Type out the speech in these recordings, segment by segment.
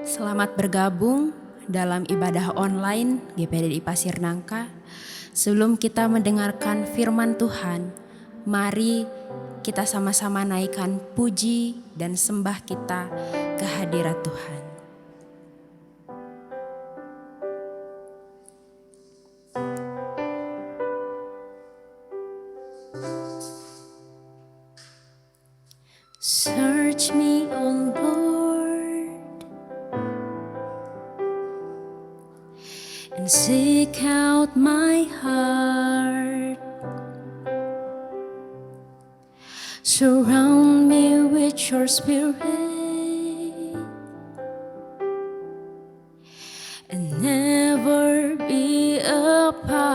Selamat bergabung dalam ibadah online GPDI Pasir Nangka. Sebelum kita mendengarkan firman Tuhan, mari kita sama-sama naikkan puji dan sembah kita ke hadirat Tuhan. Search me, O Lord, and seek out my heart. Surround me with your spirit and never be apart.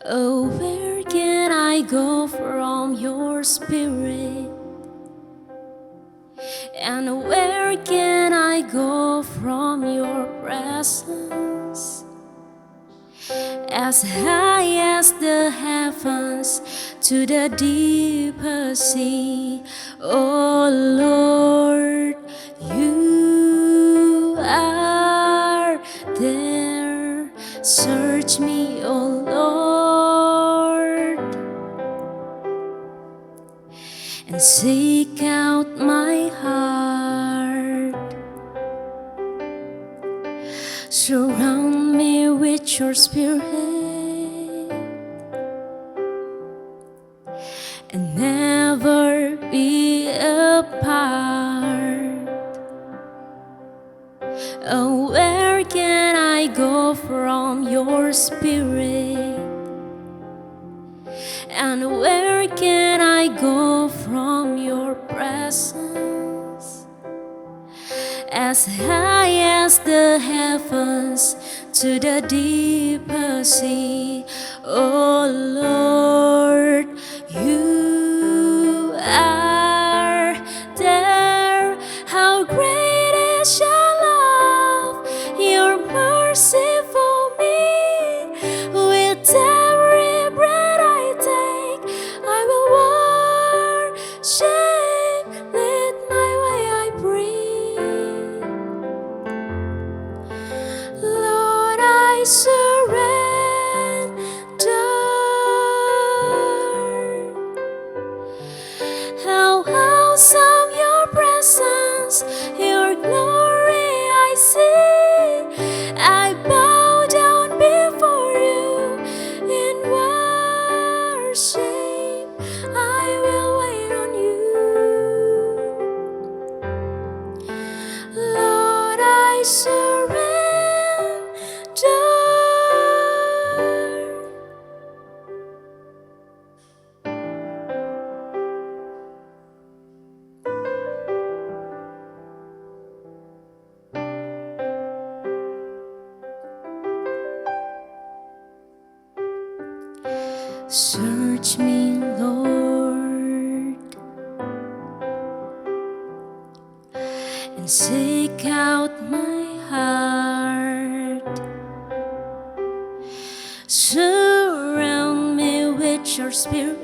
Oh, where can I go from your spirit? And where can I go from your presence? As high as the heavens to the deepest sea, oh Lord, you are there. Search me, oh Lord, and seek out my heart. Surround me with your spirit and never be apart. Oh, where can I go from your spirit? And where can I go from your presence? As high as the heavens to the deepest sea, oh Lord, you are there. How great is your love, your mercy for me. With every breath I take, I will worship. Lead my way, I breathe. Lord, I surrender. How awesome your presence, your glory I see. I bow down before you in worship. I will wait on you. Lord, I surrender. Search me, Lord, and seek out my heart. Surround me with your spirit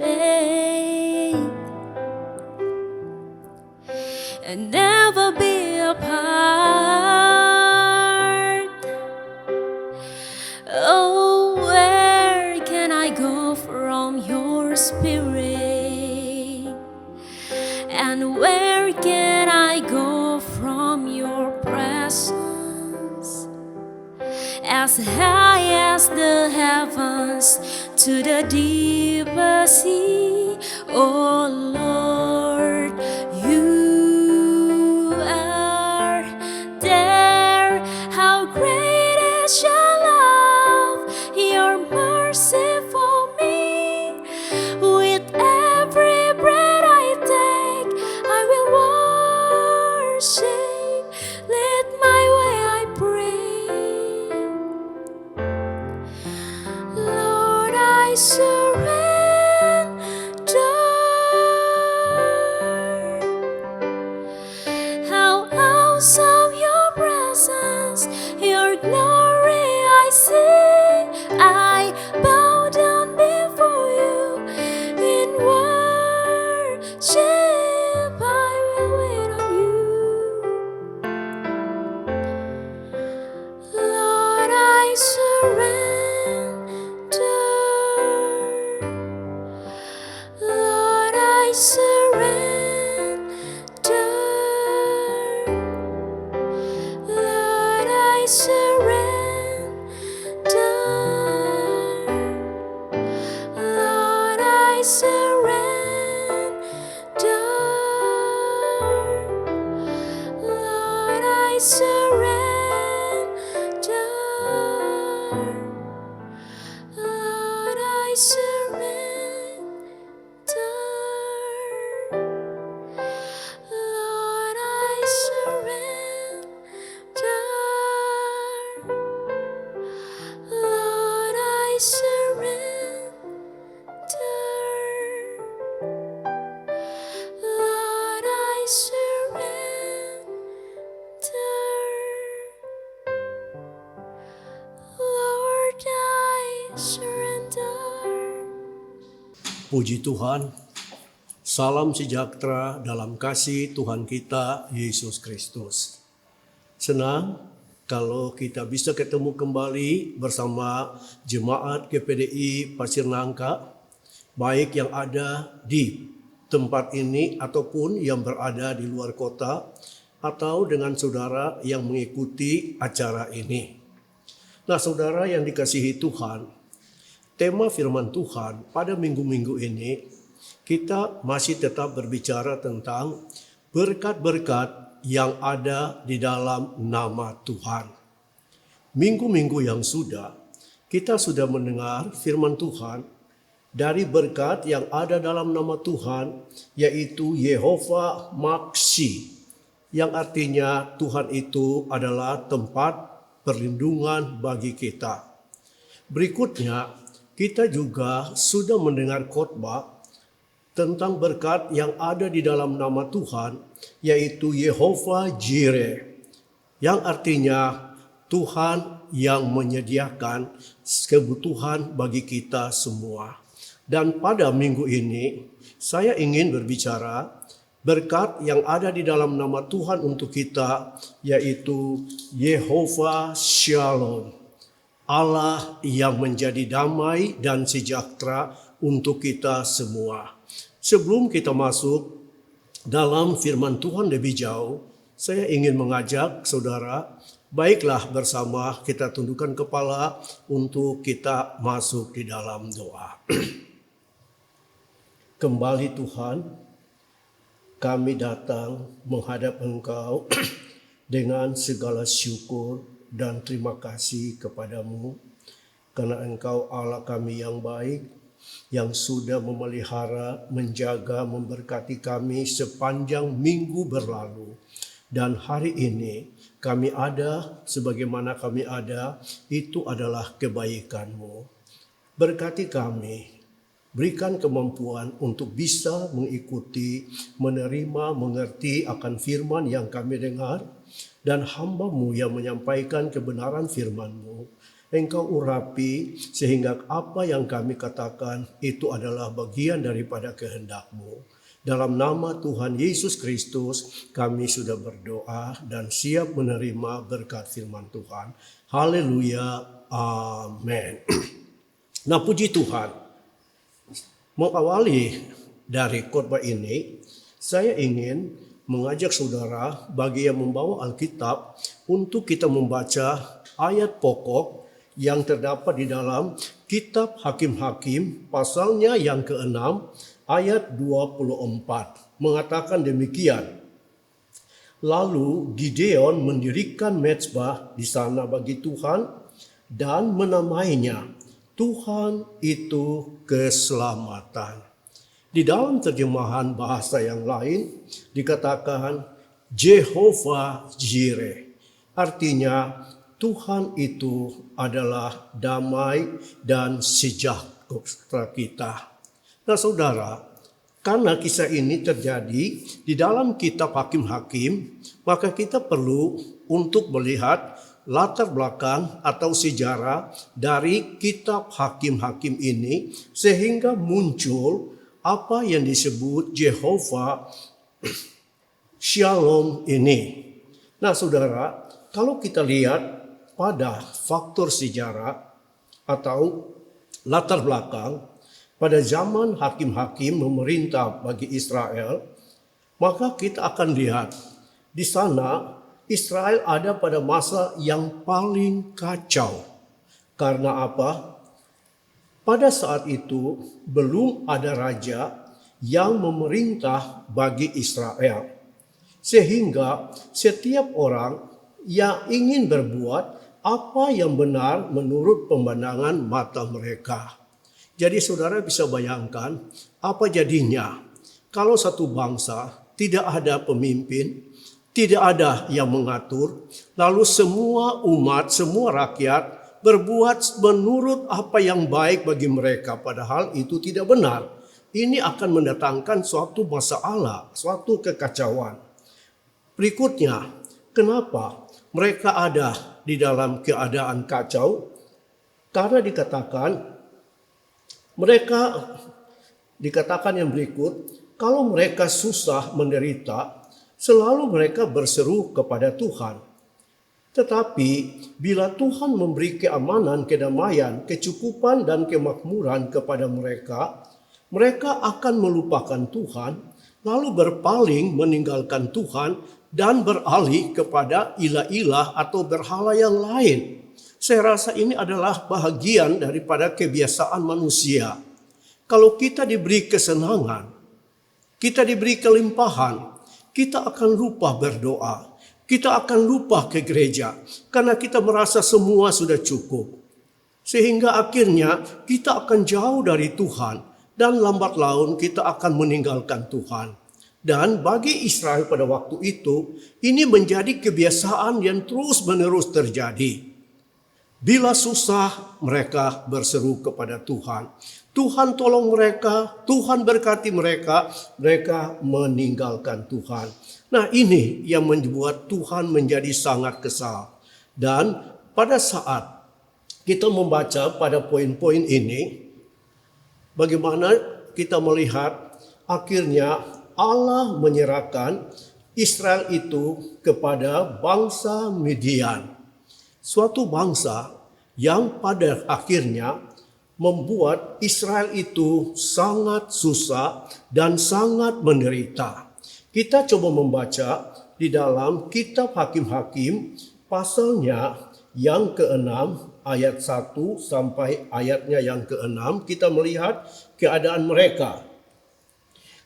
and never be apart. Oh, where can I go from your spirit? And where can I go from your presence? As high as the heavens to the deepest sea, oh Lord, you are there. How great is your love, your mercy for me. With every breath I take, I will worship. Lead my way, I pray. Lord, I surrender. Puji Tuhan, salam sejahtera dalam kasih Tuhan kita Yesus Kristus. Senang kalau kita bisa ketemu kembali bersama jemaat GPDI Pasir Nangka, baik yang ada di tempat ini ataupun yang berada di luar kota, atau dengan saudara yang mengikuti acara ini. Nah, saudara yang dikasihi Tuhan, tema firman Tuhan pada minggu-minggu ini kita masih tetap berbicara tentang berkat-berkat yang ada di dalam nama Tuhan. Minggu-minggu yang kita sudah mendengar firman Tuhan dari berkat yang ada dalam nama Tuhan, yaitu Yehova Maksi, yang artinya Tuhan itu adalah tempat perlindungan bagi kita. Berikutnya, kita juga sudah mendengar khotbah tentang berkat yang ada di dalam nama Tuhan, yaitu Yehova Jireh, yang artinya Tuhan yang menyediakan kebutuhan bagi kita semua. Dan pada minggu ini, saya ingin berbicara berkat yang ada di dalam nama Tuhan untuk kita, yaitu Yehova Shalom. Allah yang menjadi damai dan sejahtera untuk kita semua. Sebelum kita masuk dalam firman Tuhan lebih jauh, saya ingin mengajak saudara, baiklah bersama kita tundukkan kepala untuk kita masuk di dalam doa. Kembali Tuhan, kami datang menghadap Engkau dengan segala syukur dan terima kasih kepadamu, karena Engkau Allah kami yang baik, yang sudah memelihara, menjaga, memberkati kami sepanjang minggu berlalu. Dan hari ini kami ada sebagaimana kami ada, itu adalah kebaikan-Mu. Berkati kami, berikan kemampuan untuk bisa mengikuti, menerima, mengerti akan firman yang kami dengar, dan hamba-Mu yang menyampaikan kebenaran firman-Mu, Engkau urapi sehingga apa yang kami katakan itu adalah bagian daripada kehendak-Mu. Dalam nama Tuhan Yesus Kristus kami sudah berdoa dan siap menerima berkat firman Tuhan. Haleluya, amin. Nah, puji Tuhan, mengawali dari khotbah ini, saya ingin mengajak saudara bagi yang membawa Alkitab untuk kita membaca ayat pokok yang terdapat di dalam kitab Hakim-Hakim pasalnya yang ke-6 ayat 24. Mengatakan demikian. Lalu Gideon mendirikan mezbah di sana bagi Tuhan dan menamainya Tuhan itu keselamatan. Di dalam terjemahan bahasa yang lain dikatakan Jehovah Jireh. Artinya Tuhan itu adalah damai dan sejahtera kita. Nah saudara, karena kisah ini terjadi di dalam kitab Hakim-Hakim, maka kita perlu untuk melihat latar belakang atau sejarah dari kitab Hakim-Hakim ini sehingga muncul apa yang disebut Jehovah Shalom ini. Nah saudara, kalau kita lihat pada faktor sejarah atau latar belakang pada zaman hakim-hakim memerintah bagi Israel, maka kita akan lihat di sana Israel ada pada masa yang paling kacau. Karena apa? Pada saat itu belum ada raja yang memerintah bagi Israel. Sehingga setiap orang yang ingin berbuat apa yang benar menurut pemandangan mata mereka. Jadi saudara bisa bayangkan apa jadinya kalau satu bangsa tidak ada pemimpin, tidak ada yang mengatur, lalu semua umat, semua rakyat berbuat menurut apa yang baik bagi mereka, padahal itu tidak benar. Ini akan mendatangkan suatu masalah, suatu kekacauan. Berikutnya, kenapa mereka ada di dalam keadaan kacau? Karena dikatakan yang berikut, kalau mereka susah menderita, selalu mereka berseru kepada Tuhan. Tetapi bila Tuhan memberi keamanan, kedamaian, kecukupan dan kemakmuran kepada mereka, mereka akan melupakan Tuhan, lalu berpaling meninggalkan Tuhan dan beralih kepada ilah-ilah atau berhala yang lain. Saya rasa ini adalah bahagian daripada kebiasaan manusia. Kalau kita diberi kesenangan, kita diberi kelimpahan, kita akan lupa berdoa. Kita akan lupa ke gereja karena kita merasa semua sudah cukup. Sehingga akhirnya kita akan jauh dari Tuhan dan lambat laun kita akan meninggalkan Tuhan. Dan bagi Israel pada waktu itu, ini menjadi kebiasaan yang terus-menerus terjadi. Bila susah, mereka berseru kepada Tuhan. Tuhan tolong mereka, Tuhan berkati mereka, mereka meninggalkan Tuhan. Nah, ini yang membuat Tuhan menjadi sangat kesal. Dan pada saat kita membaca pada poin-poin ini, bagaimana kita melihat akhirnya Allah menyerahkan Israel itu kepada bangsa Midian. Suatu bangsa yang pada akhirnya membuat Israel itu sangat susah dan sangat menderita. Kita coba membaca di dalam kitab Hakim-Hakim pasalnya yang ke-6 ayat 1 sampai ayatnya yang ke-6, kita melihat keadaan mereka.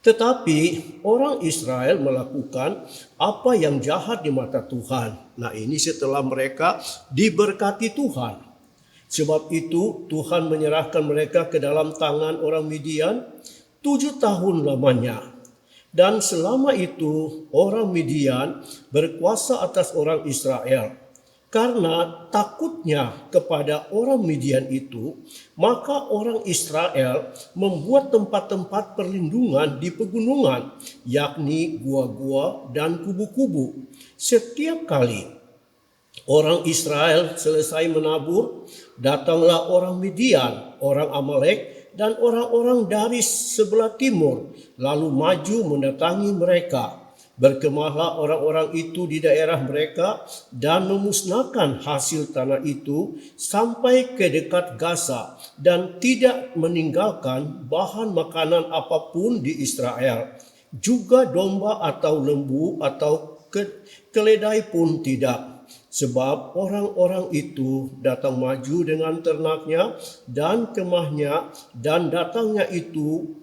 Tetapi orang Israel melakukan apa yang jahat di mata Tuhan. Nah, ini setelah mereka diberkati Tuhan. Sebab itu Tuhan menyerahkan mereka ke dalam tangan orang Midian 7 tahun lamanya. Dan selama itu orang Midian berkuasa atas orang Israel. Karena takutnya kepada orang Midian itu, maka orang Israel membuat tempat-tempat perlindungan di pegunungan, yakni gua-gua dan kubu-kubu. Setiap kali orang Israel selesai menabur, datanglah orang Midian, orang Amalek, dan orang-orang dari sebelah timur, lalu maju mendatangi mereka. Berkemahlah orang-orang itu di daerah mereka dan memusnahkan hasil tanah itu sampai ke dekat Gaza dan tidak meninggalkan bahan makanan apapun di Israel. Juga domba atau lembu atau keledai pun tidak. Sebab orang-orang itu datang maju dengan ternaknya dan kemahnya, dan datangnya itu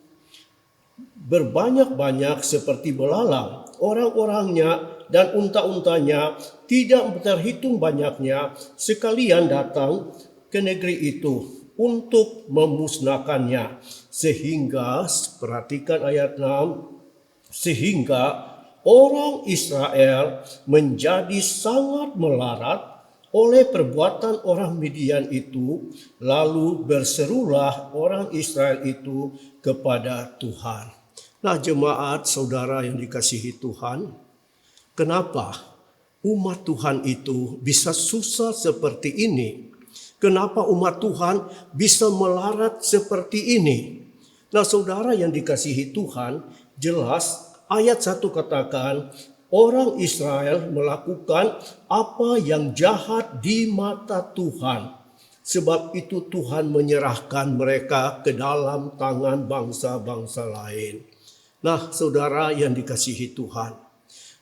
berbanyak-banyak seperti belalang. Orang-orangnya dan unta-untanya tidak terhitung banyaknya, sekalian datang ke negeri itu untuk memusnahkannya. Sehingga, perhatikan ayat 6, sehingga orang Israel menjadi sangat melarat oleh perbuatan orang Midian itu, lalu berserulah orang Israel itu kepada Tuhan. Nah, jemaat saudara yang dikasihi Tuhan, kenapa umat Tuhan itu bisa susah seperti ini? Kenapa umat Tuhan bisa melarat seperti ini? Nah, saudara yang dikasihi Tuhan, jelas ayat 1 katakan, orang Israel melakukan apa yang jahat di mata Tuhan. Sebab itu Tuhan menyerahkan mereka ke dalam tangan bangsa-bangsa lain. Nah, saudara yang dikasihi Tuhan,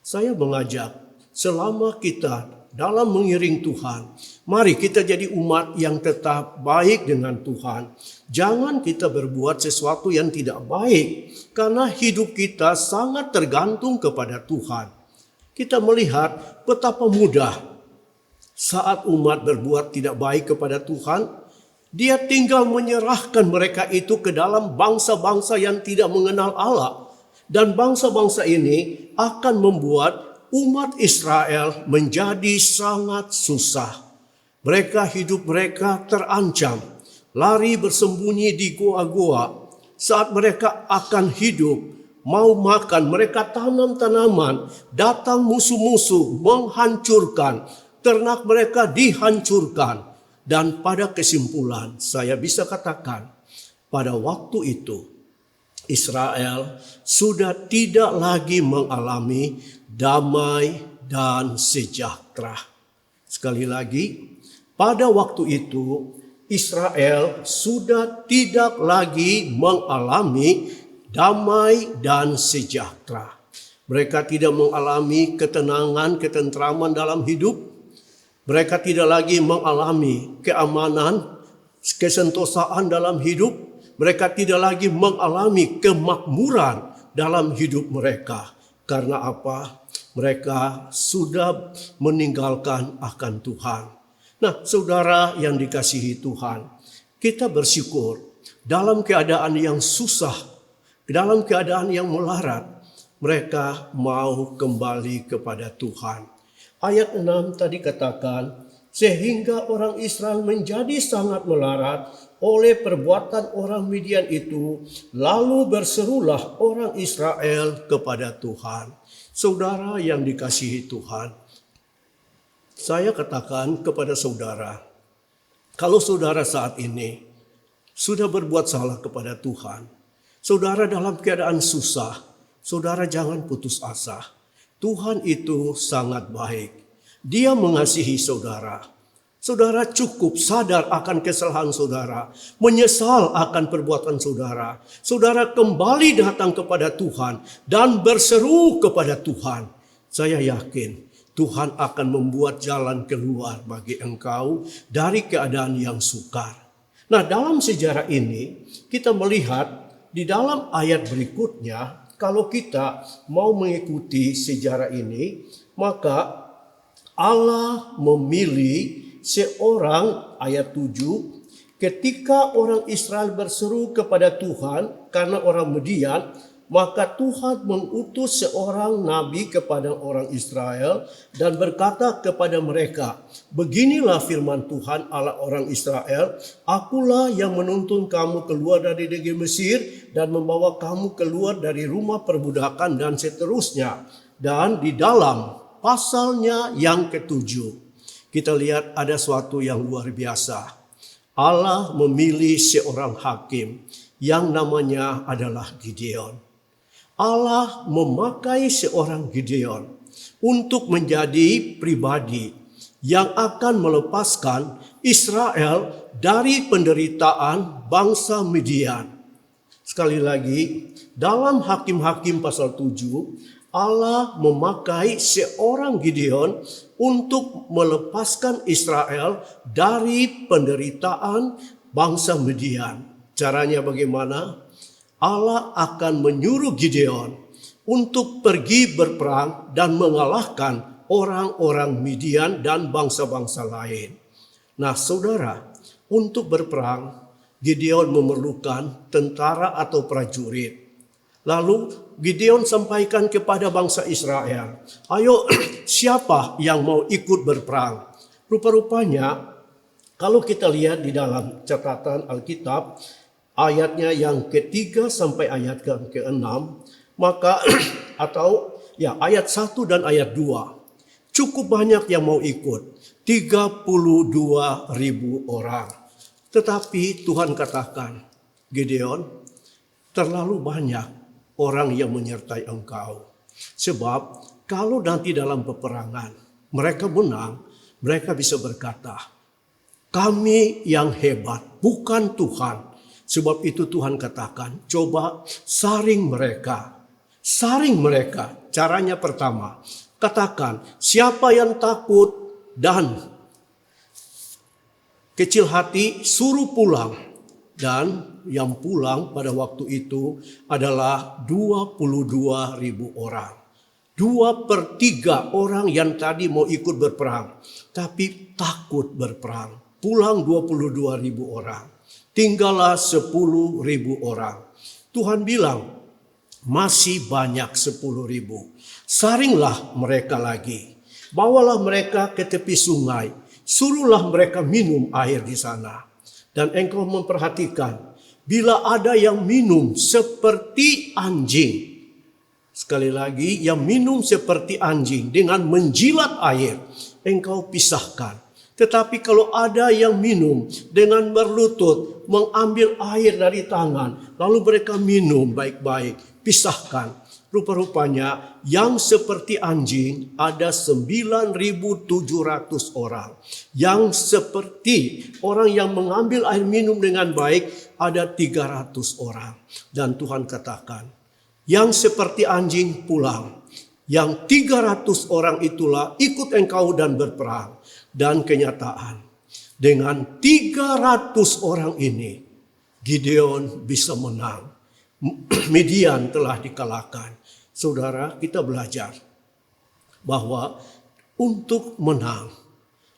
saya mengajak selama kita dalam mengiring Tuhan, mari kita jadi umat yang tetap baik dengan Tuhan. Jangan kita berbuat sesuatu yang tidak baik, karena hidup kita sangat tergantung kepada Tuhan. Kita melihat betapa mudah Saat umat berbuat tidak baik kepada Tuhan, Dia tinggal menyerahkan mereka itu ke dalam bangsa-bangsa yang tidak mengenal Allah. Dan bangsa-bangsa ini akan membuat umat Israel menjadi sangat susah. Hidup mereka terancam, lari bersembunyi di goa-goa. Saat mereka akan hidup, mau makan, mereka tanam tanaman, datang musuh-musuh menghancurkan, ternak mereka dihancurkan. Dan pada kesimpulan, saya bisa katakan, pada waktu itu, Israel sudah tidak lagi mengalami damai dan sejahtera. Sekali lagi, pada waktu itu Israel sudah tidak lagi mengalami damai dan sejahtera. Mereka tidak mengalami ketenangan, ketentraman dalam hidup. Mereka tidak lagi mengalami keamanan, kesentosaan dalam hidup. Mereka tidak lagi mengalami kemakmuran dalam hidup mereka. Karena apa? Mereka sudah meninggalkan akan Tuhan. Nah, saudara yang dikasihi Tuhan, kita bersyukur dalam keadaan yang susah, dalam keadaan yang melarat, mereka mau kembali kepada Tuhan. Ayat 6 tadi katakan, sehingga orang Israel menjadi sangat melarat oleh perbuatan orang Midian itu, lalu berserulah orang Israel kepada Tuhan. Saudara yang dikasihi Tuhan, saya katakan kepada saudara, kalau saudara saat ini sudah berbuat salah kepada Tuhan, saudara dalam keadaan susah, saudara jangan putus asa. Tuhan itu sangat baik. Dia mengasihi saudara. Saudara cukup sadar akan kesalahan saudara, menyesal akan perbuatan saudara. Saudara kembali datang kepada Tuhan dan berseru kepada Tuhan. Saya yakin Tuhan akan membuat jalan keluar bagi engkau dari keadaan yang sukar. Nah, dalam sejarah ini kita melihat di dalam ayat berikutnya, kalau kita mau mengikuti sejarah ini, maka Allah memilih seorang, ayat 7, ketika orang Israel berseru kepada Tuhan karena orang Midian, maka Tuhan mengutus seorang nabi kepada orang Israel dan berkata kepada mereka, beginilah firman Tuhan Allah orang Israel, akulah yang menuntun kamu keluar dari negeri Mesir dan membawa kamu keluar dari rumah perbudakan dan seterusnya. Dan di dalam pasalnya yang ke-7, kita lihat ada suatu yang luar biasa. Allah memilih seorang hakim yang namanya adalah Gideon. Allah memakai seorang Gideon untuk menjadi pribadi yang akan melepaskan Israel dari penderitaan bangsa Midian. Sekali lagi, dalam Hakim-Hakim pasal 7, Allah memakai seorang Gideon untuk melepaskan Israel dari penderitaan bangsa Midian. Caranya bagaimana? Allah akan menyuruh Gideon untuk pergi berperang dan mengalahkan orang-orang Midian dan bangsa-bangsa lain. Nah, saudara, untuk berperang, Gideon memerlukan tentara atau prajurit. Lalu Gideon sampaikan kepada bangsa Israel, ayo siapa yang mau ikut berperang? Rupa-rupanya, kalau kita lihat di dalam catatan Alkitab, ayatnya yang ke-3 sampai ayat ke-6, maka ayat 1 dan ayat 2. Cukup banyak yang mau ikut, 32.000 orang. Tetapi Tuhan katakan, Gideon, terlalu banyak orang yang menyertai engkau. Sebab kalau nanti dalam peperangan mereka menang, mereka bisa berkata, kami yang hebat, bukan Tuhan. Sebab itu Tuhan katakan, coba saring mereka. Saring mereka. Caranya pertama, katakan siapa yang takut dan kecil hati suruh pulang. Dan yang pulang pada waktu itu adalah 22.000 orang. 2/3 orang yang tadi mau ikut berperang, tapi takut berperang. Pulang 22.000 orang. Tinggallah 10.000 orang. Tuhan bilang, masih banyak 10.000. Saringlah mereka lagi. Bawalah mereka ke tepi sungai. Suruhlah mereka minum air di sana. Dan engkau memperhatikan, bila ada yang minum seperti anjing. Sekali lagi, yang minum seperti anjing dengan menjilat air, engkau pisahkan. Tetapi kalau ada yang minum dengan berlutut, mengambil air dari tangan, lalu mereka minum baik-baik, pisahkan. Rupa-rupanya yang seperti anjing ada 9.700 orang. Yang seperti orang yang mengambil air minum dengan baik ada 300 orang. Dan Tuhan katakan, yang seperti anjing pulang. Yang 300 orang itulah ikut engkau dan berperang. Dan kenyataan, dengan 300 orang ini, Gideon bisa menang. Midian telah dikalahkan. Saudara, kita belajar bahwa untuk menang,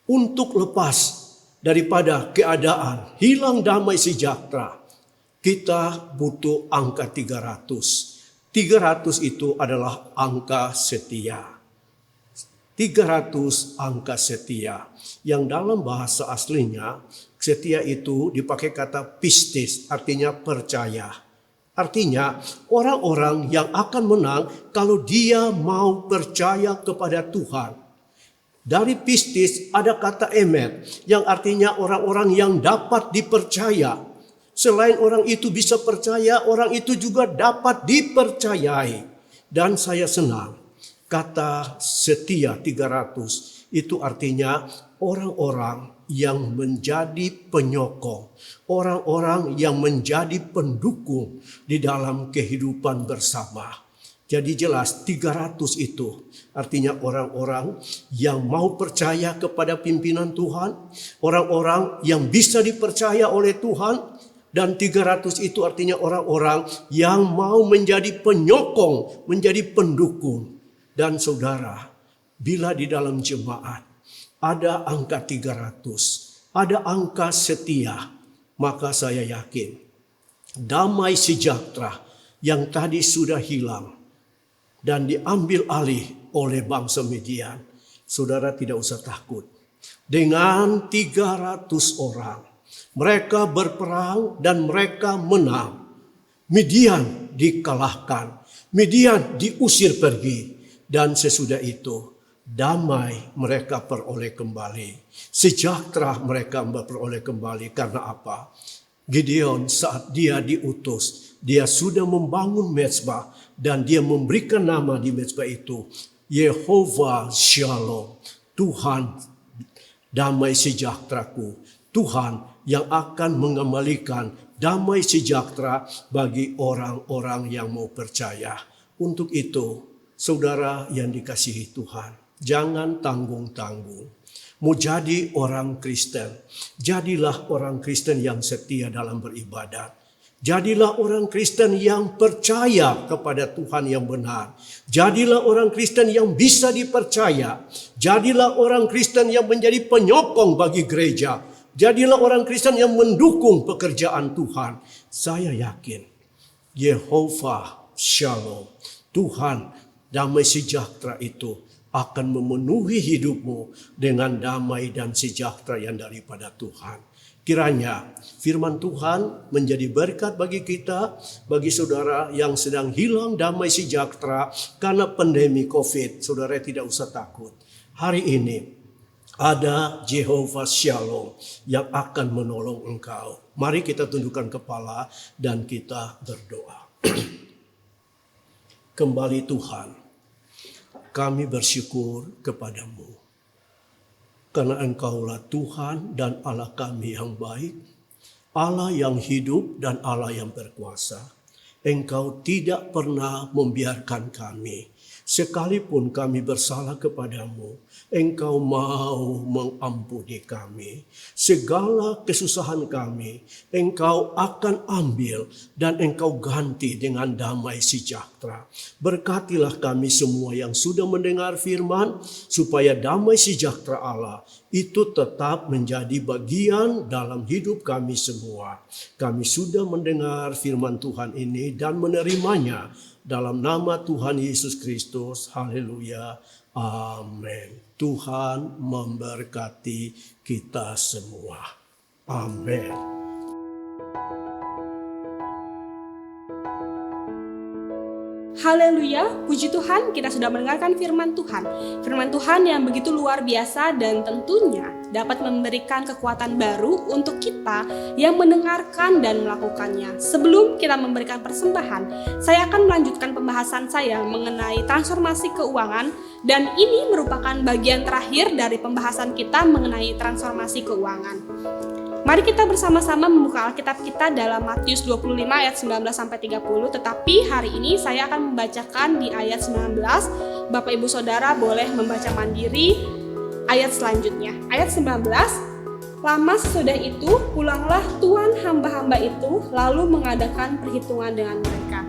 untuk lepas daripada keadaan hilang damai sejahtera, kita butuh angka 300. 300 itu adalah angka setia. 300 angka setia. Yang dalam bahasa aslinya, setia itu dipakai kata pistis, artinya percaya. Artinya orang-orang yang akan menang kalau dia mau percaya kepada Tuhan. Dari pistis ada kata emet yang artinya orang-orang yang dapat dipercaya. Selain orang itu bisa percaya, orang itu juga dapat dipercayai. Dan saya senang kata setia 300 itu artinya orang-orang yang menjadi penyokong, orang-orang yang menjadi pendukung di dalam kehidupan bersama. Jadi jelas 300 itu artinya orang-orang yang mau percaya kepada pimpinan Tuhan, orang-orang yang bisa dipercaya oleh Tuhan, dan 300 itu artinya orang-orang yang mau menjadi penyokong, menjadi pendukung. Dan saudara, bila di dalam jemaat ada angka 300, ada angka setia, maka saya yakin damai sejahtera yang tadi sudah hilang dan diambil alih oleh bangsa Midian, saudara tidak usah takut. Dengan 300 orang, mereka berperang dan mereka menang. Midian dikalahkan, Midian diusir pergi, dan sesudah itu damai mereka peroleh kembali. Sejahtera mereka peroleh kembali. Karena apa? Gideon saat dia diutus, dia sudah membangun mezbah dan dia memberikan nama di mezbah itu Yehovah Shalom, Tuhan damai sejahteraku, Tuhan yang akan mengembalikan damai sejahtera bagi orang-orang yang mau percaya. Untuk itu, saudara yang dikasihi Tuhan, jangan tanggung-tanggung. Mau jadi orang Kristen, jadilah orang Kristen yang setia dalam beribadat. Jadilah orang Kristen yang percaya kepada Tuhan yang benar. Jadilah orang Kristen yang bisa dipercaya. Jadilah orang Kristen yang menjadi penyokong bagi gereja. Jadilah orang Kristen yang mendukung pekerjaan Tuhan. Saya yakin Yehovah Shalom, Tuhan damai sejahtera itu akan memenuhi hidupmu dengan damai dan sejahtera yang daripada Tuhan. Kiranya firman Tuhan menjadi berkat bagi kita, bagi saudara yang sedang hilang damai sejahtera karena pandemi COVID. Saudara tidak usah takut. Hari ini ada Jehovah Shalom yang akan menolong engkau. Mari kita tundukkan kepala dan kita berdoa. Kembali Tuhan, kami bersyukur kepadamu. Karena engkaulah Tuhan dan Allah kami yang baik, Allah yang hidup dan Allah yang berkuasa. Engkau tidak pernah membiarkan kami Sekalipun kami bersalah kepadamu, Engkau mau mengampuni kami. Segala kesusahan kami, Engkau akan ambil dan Engkau ganti dengan damai sejahtera. Berkatilah kami semua yang sudah mendengar firman, supaya damai sejahtera Allah itu tetap menjadi bagian dalam hidup kami semua. Kami sudah mendengar firman Tuhan ini dan menerimanya dalam nama Tuhan Yesus Kristus. Haleluya. Amin. Tuhan memberkati kita semua. Amin. Haleluya, puji Tuhan, kita sudah mendengarkan firman Tuhan. Firman Tuhan yang begitu luar biasa dan tentunya dapat memberikan kekuatan baru untuk kita yang mendengarkan dan melakukannya. Sebelum kita memberikan persembahan, saya akan melanjutkan pembahasan saya mengenai transformasi keuangan, dan ini merupakan bagian terakhir dari pembahasan kita mengenai transformasi keuangan. Mari kita bersama-sama membuka Alkitab kita dalam Matius 25 ayat 19-30, tetapi hari ini saya akan membacakan di ayat 19. Bapak Ibu Saudara boleh membaca mandiri ayat selanjutnya. Ayat 19, lama sesudah itu pulanglah tuan hamba-hamba itu lalu mengadakan perhitungan dengan mereka.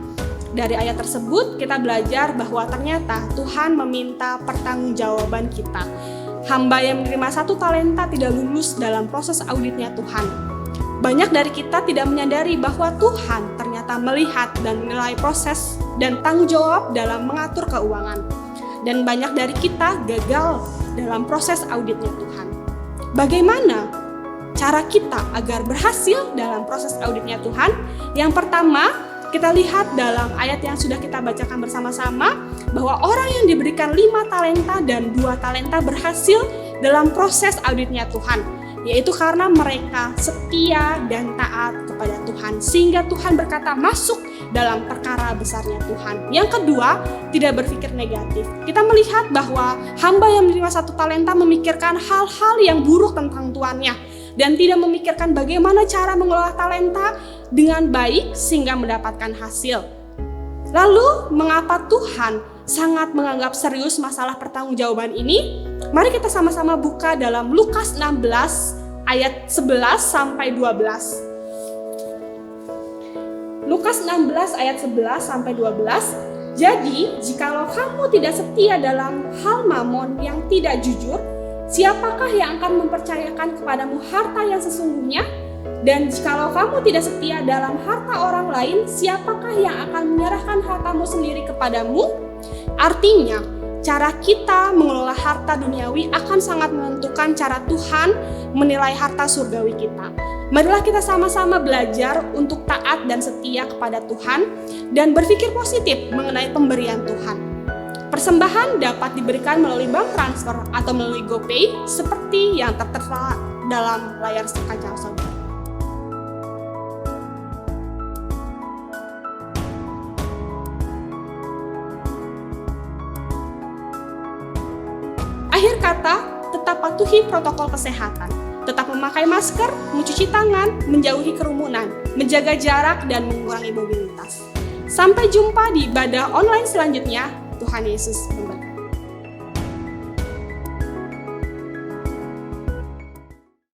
Dari ayat tersebut kita belajar bahwa ternyata Tuhan meminta pertanggungjawaban kita. Hamba yang menerima 1 talenta tidak lulus dalam proses auditnya Tuhan. Banyak dari kita tidak menyadari bahwa Tuhan ternyata melihat dan menilai proses dan tanggung jawab dalam mengatur keuangan. Dan banyak dari kita gagal dalam proses auditnya Tuhan. Bagaimana cara kita agar berhasil dalam proses auditnya Tuhan? Yang pertama, kita lihat dalam ayat yang sudah kita bacakan bersama-sama bahwa orang yang diberikan 5 talenta dan 2 talenta berhasil dalam proses auditnya Tuhan, yaitu karena mereka setia dan taat kepada Tuhan, sehingga Tuhan berkata masuk dalam perkara besarnya Tuhan. Yang kedua, tidak berpikir negatif. Kita melihat bahwa hamba yang menerima 1 talenta memikirkan hal-hal yang buruk tentang tuannya dan tidak memikirkan bagaimana cara mengelola talenta dengan baik sehingga mendapatkan hasil. Lalu, mengapa Tuhan sangat menganggap serius masalah pertanggungjawaban ini? Mari kita sama-sama buka dalam Lukas 16 ayat 11 sampai 12. Lukas 16 ayat 11 sampai 12. Jadi, jikalau kamu tidak setia dalam hal mamon yang tidak jujur, siapakah yang akan mempercayakan kepadamu harta yang sesungguhnya? Dan jikalau kamu tidak setia dalam harta orang lain, siapakah yang akan menyerahkan hartamu sendiri kepadamu? Artinya, cara kita mengelola harta duniawi akan sangat menentukan cara Tuhan menilai harta surgawi kita. Marilah kita sama-sama belajar untuk taat dan setia kepada Tuhan dan berpikir positif mengenai pemberian Tuhan. Persembahan dapat diberikan melalui bank transfer atau melalui GoPay seperti yang tertera dalam layar kaca saudara. Akhir kata, tetap patuhi protokol kesehatan. Tetap memakai masker, mencuci tangan, menjauhi kerumunan, menjaga jarak, dan mengurangi mobilitas. Sampai jumpa di ibadah online selanjutnya. Tuhan Yesus memberkati.